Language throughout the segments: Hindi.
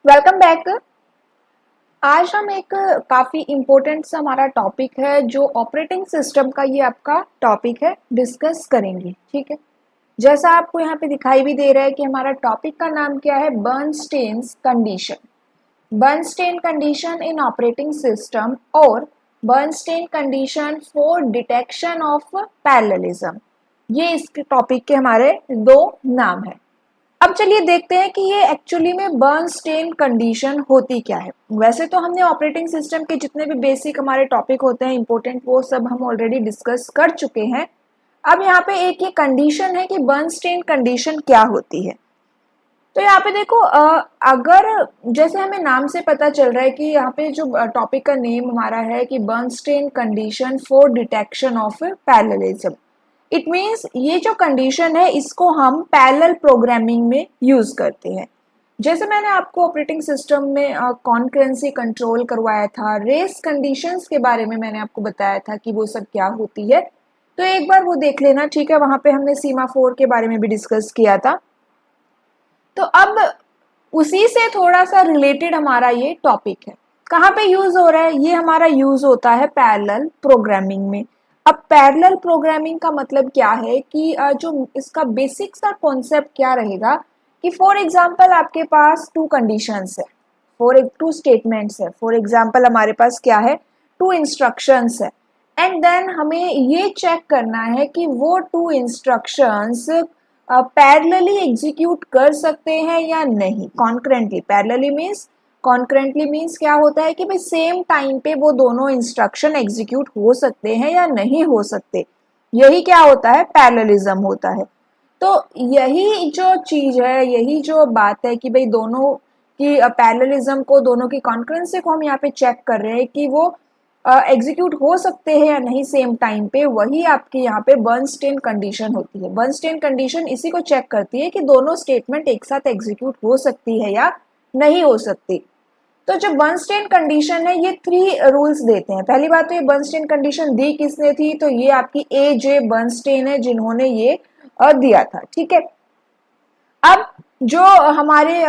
Welcome back. आज हम एक काफ़ी इम्पोर्टेंट सा हमारा टॉपिक है जो ऑपरेटिंग सिस्टम का ये आपका टॉपिक है, डिस्कस करेंगे। ठीक है, जैसा आपको यहाँ पे दिखाई भी दे रहा है कि हमारा टॉपिक का नाम क्या है, Bernstein's condition. Bernstein condition in operating system और Bernstein condition for detection of parallelism, ये इसके टॉपिक के हमारे दो नाम है। अब चलिए देखते हैं कि ये एक्चुअली में बर्नस्टेन कंडीशन होती क्या है। वैसे तो हमने ऑपरेटिंग सिस्टम के जितने भी बेसिक हमारे टॉपिक होते हैं इंपॉर्टेंट, वो सब हम ऑलरेडी डिस्कस कर चुके हैं। अब यहाँ पे एक ये कंडीशन है कि बर्नस्टेन कंडीशन क्या होती है। तो यहाँ पे देखो, अगर जैसे हमें नाम से पता चल रहा है कि यहाँ पे जो टॉपिक का नेम हमारा है कि Bernstein condition for detection of parallelism, it means ये जो कंडीशन है इसको हम पैरेलल प्रोग्रामिंग में यूज करते हैं। जैसे मैंने आपको ऑपरेटिंग सिस्टम में कॉन्करेंसी कंट्रोल करवाया था, रेस कंडीशंस के बारे में मैंने आपको बताया था कि वो सब क्या होती है, तो एक बार वो देख लेना। ठीक है, वहां पे हमने सीमाफोर के बारे में भी डिस्कस किया था। तो अब उसी से थोड़ा सा रिलेटेड हमारा ये टॉपिक है। कहाँ पे यूज हो रहा है, ये हमारा यूज होता है पैरेलल प्रोग्रामिंग में। अब पैरेलल प्रोग्रामिंग का मतलब क्या है कि जो इसका बेसिक सा कॉन्सेप्ट क्या रहेगा कि फॉर एग्जांपल आपके पास टू कंडीशंस है, टू स्टेटमेंट्स है। फॉर एग्जांपल हमारे पास क्या है, टू इंस्ट्रक्शंस है, एंड देन हमें ये चेक करना है कि वो टू इंस्ट्रक्शंस पैरेलली एग्जीक्यूट कर सकते हैं या नहीं, कॉन्करेंटली। कॉन्करेंटली मीन्स क्या होता है कि भाई सेम टाइम पे वो दोनों इंस्ट्रक्शन एग्जीक्यूट हो सकते हैं या नहीं हो सकते, यही क्या होता है, पैरेललिज्म होता है। तो यही जो चीज है, यही जो बात है कि भाई दोनों की पैरेललिज्म को, दोनों की कॉन्करेंसी को हम यहाँ पे चेक कर रहे हैं कि वो एग्जीक्यूट हो सकते हैं या नहीं सेम टाइम पे, वही आपके यहाँ पे बर्नस्टेन कंडीशन होती है। बर्नस्टेन कंडीशन इसी को चेक करती है कि दोनों स्टेटमेंट एक साथ एग्जीक्यूट हो सकती है या नहीं हो सकती। तो जो बर्नस्टेन कंडीशन है ये 3 रूल्स देते हैं। पहली बात तो ये बर्नस्टेन कंडीशन दी किसने थी, तो ये आपकी A.J. बर्नस्टेन है जिन्होंने ये दिया था। ठीक है, अब जो हमारे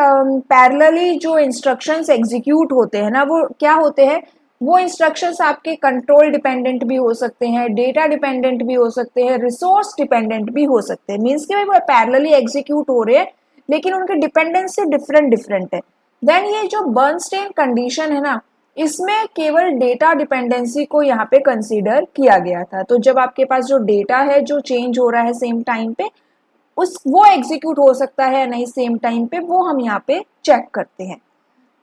पैरेलली जो इंस्ट्रक्शंस एग्जीक्यूट होते हैं ना, वो क्या होते हैं, वो इंस्ट्रक्शंस आपके कंट्रोल डिपेंडेंट भी हो सकते हैं, डेटा डिपेंडेंट भी हो सकते हैं, रिसोर्स डिपेंडेंट भी हो सकते हैं। मीन्स कि भाई वो पैरेलली एग्जीक्यूट हो रहे हैं लेकिन उनके डिपेंडेंसी डिफरेंट है। देन ये जो बर्नस्टेन कंडीशन है ना, इसमें केवल डेटा डिपेंडेंसी को यहाँ पे कंसीडर किया गया था। तो जब आपके पास जो डेटा है जो चेंज हो रहा है सेम टाइम पे, वो एग्जीक्यूट हो सकता है या नहीं सेम टाइम पे, वो हम यहाँ पे चेक करते हैं।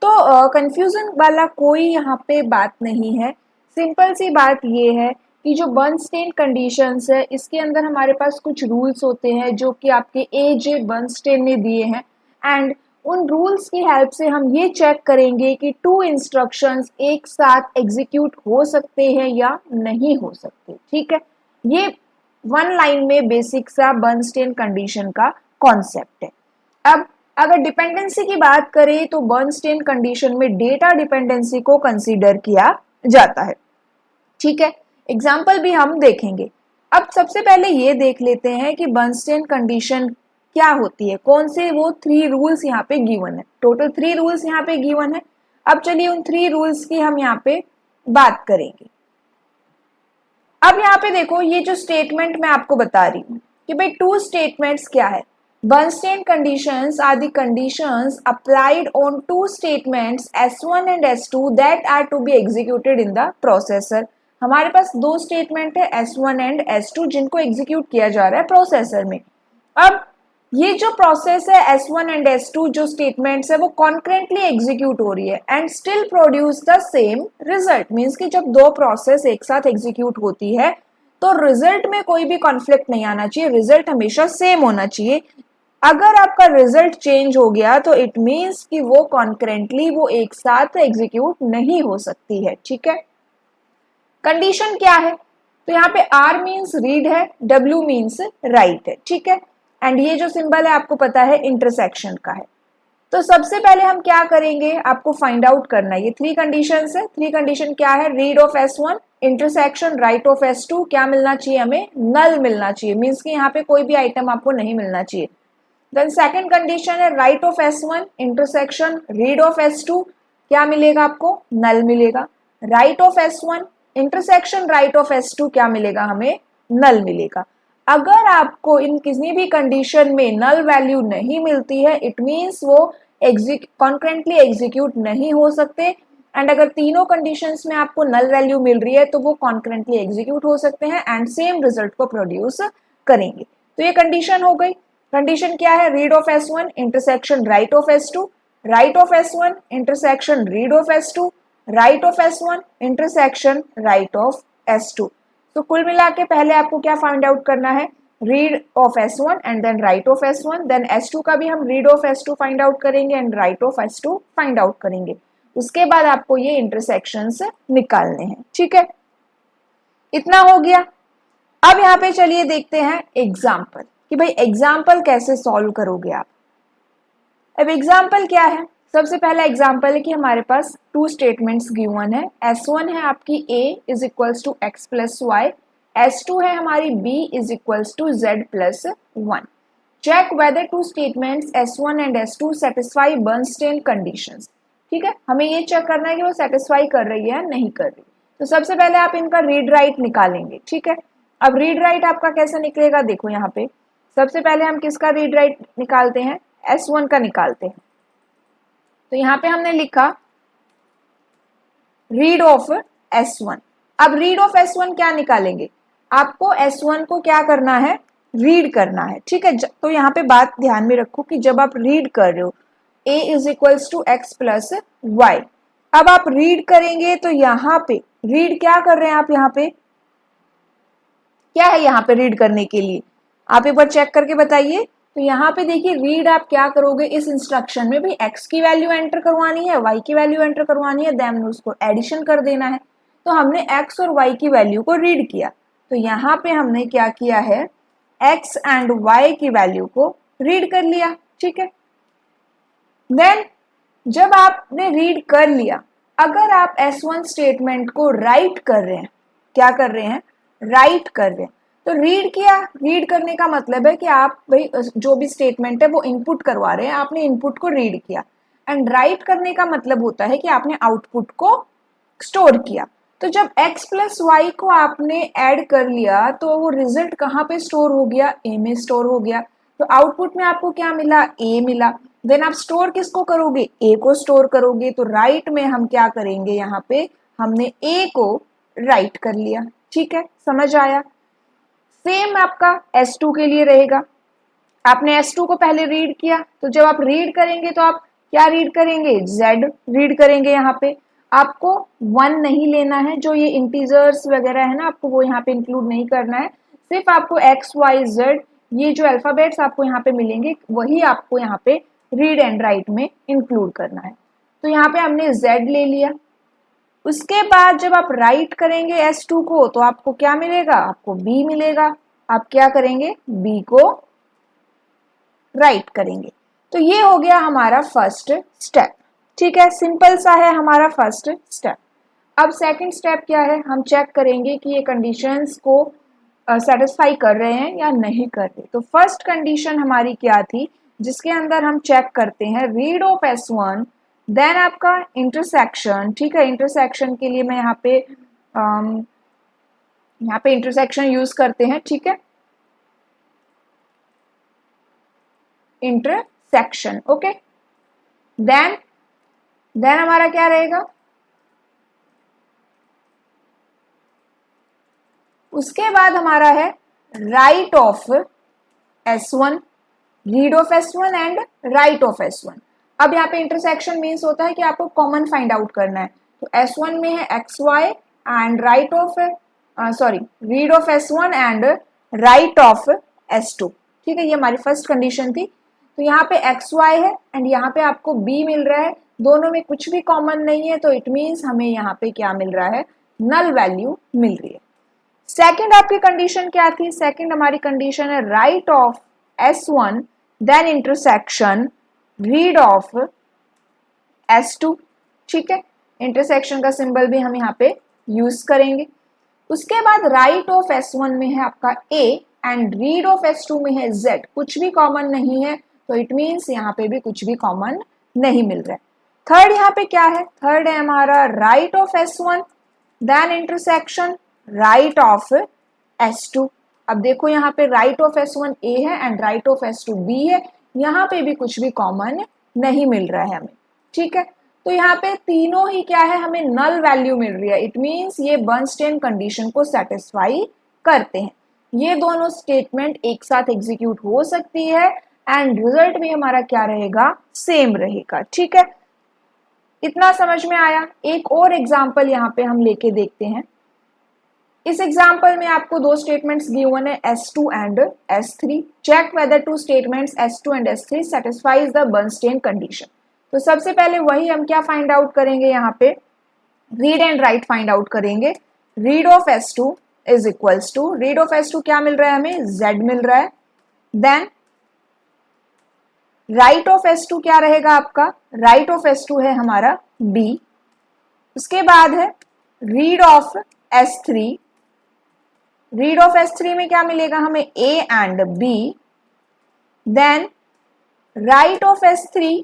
तो कंफ्यूजन वाला कोई यहाँ पे बात नहीं है। सिंपल सी बात ये है कि जो बर्नस्टेन कंडीशंस है इसके अंदर हमारे पास कुछ रूल्स होते हैं जो कि आपके A.J. बर्नस्टेन ने दिए हैं, एंड उन रूल्स की हेल्प से हम ये चेक करेंगे कि टू इंस्ट्रक्शंस एक साथ एग्जीक्यूट हो सकते हैं या नहीं हो सकते। ठीक है, ये वन लाइन में बेसिक सा बर्नस्टेन कंडीशन का कॉन्सेप्ट है। अब अगर डिपेंडेंसी की बात करें तो बर्नस्टेन कंडीशन में डेटा डिपेंडेंसी को कंसीडर किया जाता है। ठीक है, एग्जाम्पल भी हम देखेंगे। अब सबसे पहले ये देख लेते हैं कि बर्नस्टेन कंडीशन क्या होती है, कौन से वो 3 रूल्स यहाँ पे गिवन है। टोटल 3 रूल्स यहाँ पे गिवन है। अब चलिए उन 3 रूल्स की हम यहाँ पे बात करेंगे। अब यहाँ पे देखो, ये जो स्टेटमेंट मैं आपको बता रही हूँ कि भाई टू स्टेटमेंट्स क्या है, Bernstein conditions are the conditions applied on two statements S1 and S2 that are to be executed in the processor। हमारे पास 2 स्टेटमेंट है S1 एंड S2 जिनको एग्जीक्यूट किया जा रहा है प्रोसेसर में। अब ये जो प्रोसेस है S1 एंड S2 जो स्टेटमेंट्स है वो कॉन्करेंटली एग्जीक्यूट हो रही है and still produce the same result. Means कि जब 2 प्रोसेस एक साथ एग्जीक्यूट होती है तो रिजल्ट में कोई भी कॉन्फ्लिक्ट नहीं आना चाहिए, रिजल्ट हमेशा सेम होना चाहिए। अगर आपका रिजल्ट चेंज हो गया तो इट मीन्स कि वो कॉन्करेंटली वो एक साथ एग्जीक्यूट नहीं हो सकती है। ठीक है, कंडीशन क्या है, तो यहाँ पे R मीन्स रीड है, W मीन्स राइट है। ठीक है, एंड ये जो सिंबल है आपको पता है इंटरसेक्शन का है। तो सबसे पहले हम क्या करेंगे, आपको फाइंड आउट करना है। ये 3 कंडीशंस है। 3 कंडीशन क्या है, read of S1, intersection right of S2, क्या मिलना चाहिए हमें, नल मिलना चाहिए। मीन्स कि यहाँ पे कोई भी आइटम आपको नहीं मिलना चाहिए। देन सेकंड कंडीशन है right of S1 intersection read of S2, क्या मिलेगा आपको, नल मिलेगा। Right of S1 intersection right of S2 क्या मिलेगा हमें, नल मिलेगा। अगर आपको इन किसी भी कंडीशन में नल वैल्यू नहीं मिलती है, इट मीन्स वो कॉन्करेंटली एग्जीक्यूट नहीं हो सकते। एंड अगर तीनों कंडीशंस में आपको नल वैल्यू मिल रही है तो वो कॉन्करेंटली एग्जीक्यूट हो सकते हैं एंड सेम रिजल्ट को प्रोड्यूस करेंगे। तो ये कंडीशन हो गई। कंडीशन क्या है, read of S1 intersection right of S2, right of S1 intersection read of S2, right of S1 intersection right of S2। तो कुल मिला के पहले आपको क्या फाइंड आउट करना है, read of S1 and then right of S1, then S2 का भी हम read of S2 find out करेंगे and right of S2 find out करेंगे। उसके बाद आपको ये इंटरसेक्शंस निकालने हैं, ठीक है। इतना हो गया। अब यहाँ पे चलिए देखते हैं एग्जाम्पल कि भाई एग्जाम्पल कैसे सॉल्व करोगे आप। अब एग्जाम्पल क्या है, सबसे पहला एग्जाम्पल है कि हमारे पास टू स्टेटमेंट्स गिवन है। S1 है आपकी A is equals to x plus y, S2 है हमारी B is equals to z plus 1। Check whether two statements S1 and S2 satisfy Bernstein conditions. ठीक है, हमें ये चेक करना है कि वो सेटिस्फाई कर रही है या नहीं कर रही। तो सबसे पहले आप इनका रीड राइट निकालेंगे, ठीक है। अब रीड राइट आपका कैसे निकलेगा, देखो यहाँ पे सबसे पहले हम किसका रीड राइट निकालते हैं, S1 का निकालते हैं। तो यहाँ पे हमने लिखा रीड ऑफ S1। अब रीड ऑफ S1 क्या निकालेंगे, आपको S1 को क्या करना है, रीड करना है, ठीक है। तो यहाँ पे बात ध्यान में रखो कि जब आप रीड कर रहे हो A is equals to x plus y, अब आप रीड करेंगे तो यहाँ पे रीड क्या कर रहे हैं आप, यहाँ पे क्या है, यहाँ पे रीड करने के लिए आप एक बार चेक करके बताइए। तो यहाँ पे देखिए रीड आप क्या करोगे, इस इंस्ट्रक्शन में भी x की वैल्यू एंटर करवानी है, y की वैल्यू एंटर करवानी है, देन उसको एडिशन कर देना है। तो हमने x और y की वैल्यू को रीड किया, तो यहाँ पे हमने क्या किया है, x एंड y की वैल्यू को रीड कर लिया, ठीक है। देन जब आपने रीड कर लिया, अगर आप S1 स्टेटमेंट को राइट कर रहे हैं, क्या कर रहे हैं, राइट कर रहे हैं, तो रीड किया, रीड करने का मतलब है कि आप भाई जो भी स्टेटमेंट है वो इनपुट करवा रहे हैं, आपने इनपुट को रीड किया। एंड राइट करने का मतलब होता है कि आपने आउटपुट को स्टोर किया। तो जब x प्लस वाई को आपने ऐड कर लिया तो वो रिजल्ट कहाँ पे स्टोर हो गया, a में स्टोर हो गया। तो आउटपुट में आपको क्या मिला, a मिला। देन आप स्टोर किसको करोगे, a को स्टोर करोगे। तो राइट में हम क्या करेंगे, यहाँ पे हमने a को राइट कर लिया, ठीक है, समझ आया। सेम आपका S2 के लिए रहेगा, आपने S2 को पहले रीड किया, तो जब आप रीड करेंगे तो आप क्या रीड करेंगे, Z रीड करेंगे। यहाँ पे आपको 1 नहीं लेना है, जो ये इंटीजर्स वगैरह है ना, आपको वो यहाँ पे इंक्लूड नहीं करना है। सिर्फ आपको X Y Z ये जो अल्फाबेट्स आपको यहाँ पे मिलेंगे वही आपको यहाँ पे रीड एंड राइट में इंक्लूड करना है। तो यहाँ पे हमने Z ले लिया। उसके बाद जब आप राइट करेंगे S2 को तो आपको क्या मिलेगा, आपको B मिलेगा। आप क्या करेंगे, B को राइट करेंगे। तो ये हो गया हमारा फर्स्ट स्टेप, ठीक है, सिंपल सा है हमारा फर्स्ट स्टेप। अब सेकंड स्टेप क्या है, हम चेक करेंगे कि ये कंडीशंस को सेटिस्फाई कर रहे हैं या नहीं कर रहे। तो फर्स्ट कंडीशन हमारी क्या थी, जिसके अंदर हम चेक करते हैं रीड ऑफ S1, देन आपका इंटरसेक्शन, ठीक है। इंटरसेक्शन के लिए मैं यहाँ पे इंटरसेक्शन यूज करते हैं, ठीक है, इंटरसेक्शन, ओके। देन हमारा क्या रहेगा, उसके बाद हमारा है right of S1, read of S1 and right of S1। अब यहाँ पे इंटरसेक्शन मीन्स होता है कि आपको कॉमन फाइंड आउट करना है। तो S1 में है XY and right of read of S1 and right of S2, ठीक है, ये हमारी फर्स्ट कंडीशन थी। तो यहाँ पे XY है एंड यहाँ पे आपको B मिल रहा है, दोनों में कुछ भी कॉमन नहीं है, तो इट मीन्स हमें यहाँ पे क्या मिल रहा है, नल वैल्यू मिल रही है। सेकंड आपकी कंडीशन क्या थी, सेकंड हमारी कंडीशन है right of S1 then intersection read of S2, ठीक है। इंटरसेक्शन का सिंबल भी हम यहाँ पे यूज करेंगे। उसके बाद राइट ऑफ S1 में है आपका A and read of S2 में है Z, कुछ भी कॉमन नहीं है, तो इट मीन्स यहाँ पे भी कुछ भी कॉमन नहीं मिल रहा है। थर्ड यहाँ पे क्या है, थर्ड है हमारा right of S1 then intersection right of S2। अब देखो यहाँ पे राइट ऑफ S1 A है and right of S2 B है, यहाँ पे भी कुछ भी कॉमन नहीं मिल रहा है हमें, ठीक है। तो यहाँ पे तीनों ही क्या है, हमें नल वैल्यू मिल रही है। इट मीन्स ये बर्नस्टेन कंडीशन को सेटिस्फाई करते हैं। ये दोनों स्टेटमेंट एक साथ एग्जीक्यूट हो सकती है एंड रिजल्ट भी हमारा क्या रहेगा, सेम रहेगा, ठीक है। इतना समझ में आया। एक और एग्जाम्पल यहाँ पे हम लेके देखते हैं। इस एग्जाम्पल में आपको दो स्टेटमेंट्स गिवन है S2 and S3। Check whether two statements S2 and S3 satisfies the Bernstein condition. तो सबसे पहले वही हम क्या फाइंड आउट करेंगे, यहाँ पे read and write find out करेंगे। Read of S2 is equals to, read of S2 क्या मिल रहा है हमें, Z मिल रहा है। देन राइट ऑफ S2 क्या रहेगा आपका, राइट ऑफ S2 है हमारा B। उसके बाद है read of S3, read of S3 में क्या मिलेगा हमें, A and B। Then right of S3,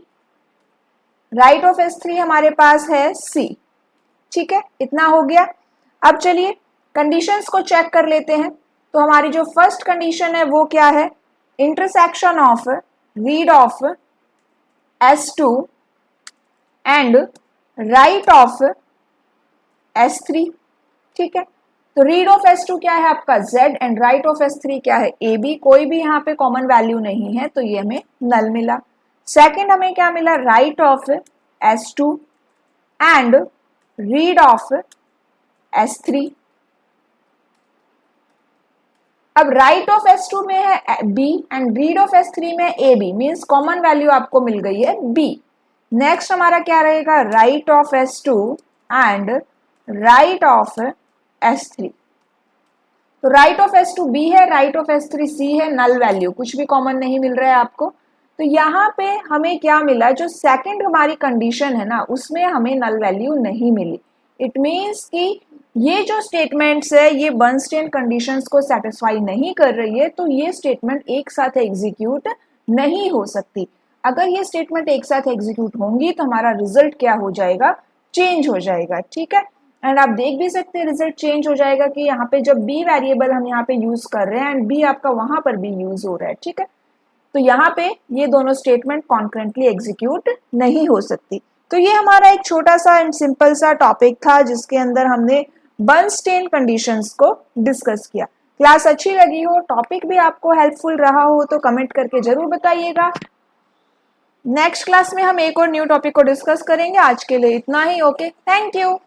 right of S3 हमारे पास है C, ठीक है। इतना हो गया। अब चलिए कंडीशंस को चेक कर लेते हैं। तो हमारी जो फर्स्ट कंडीशन है वो क्या है, intersection of read of S2 and right of S3, ठीक है। तो रीड ऑफ S2 क्या है आपका Z and right of S3 क्या है AB। कोई भी यहाँ पे कॉमन वैल्यू नहीं है तो ये हमें नल मिला। सेकंड हमें क्या मिला, right of S2 and read of S3। अब राइट ऑफ S2 में है B and read of S3 में AB, मीन्स कॉमन वैल्यू आपको मिल गई है B। नेक्स्ट हमारा क्या रहेगा, right of S2 and right of S3। तो राइट ऑफ S2 B है, राइट ऑफ S3 C है, नल वैल्यू, कुछ भी कॉमन नहीं मिल रहा है आपको। तो यहाँ पे हमें क्या मिला, जो सेकंड हमारी कंडीशन है ना उसमें हमें नल वैल्यू नहीं मिली। इट मीन्स कि ये जो स्टेटमेंट्स है ये बर्नस्टेन कंडीशंस को सेटिस्फाई नहीं कर रही है, तो ये स्टेटमेंट एक साथ एग्जीक्यूट नहीं हो सकती। अगर ये स्टेटमेंट एक साथ एग्जीक्यूट होंगी तो हमारा रिजल्ट क्या हो जाएगा, चेंज हो जाएगा, ठीक है। एंड आप देख भी सकते हैं रिजल्ट चेंज हो जाएगा कि यहाँ पे जब B वेरिएबल हम यहाँ पे यूज कर रहे हैं एंड B आपका वहां पर भी यूज हो रहा है, ठीक है। तो यहाँ पे ये दोनों स्टेटमेंट कॉन्करेंटली एग्जीक्यूट नहीं हो सकती। तो ये हमारा एक छोटा सा एंड सिंपल सा टॉपिक था जिसके अंदर हमने बर्नस्टेन कंडीशंस को डिस्कस किया। क्लास अच्छी लगी हो, टॉपिक भी आपको हेल्पफुल रहा हो तो कमेंट करके जरूर बताइएगा। नेक्स्ट क्लास में हम एक और न्यू टॉपिक को डिस्कस करेंगे। आज के लिए इतना ही, ओके, थैंक यू।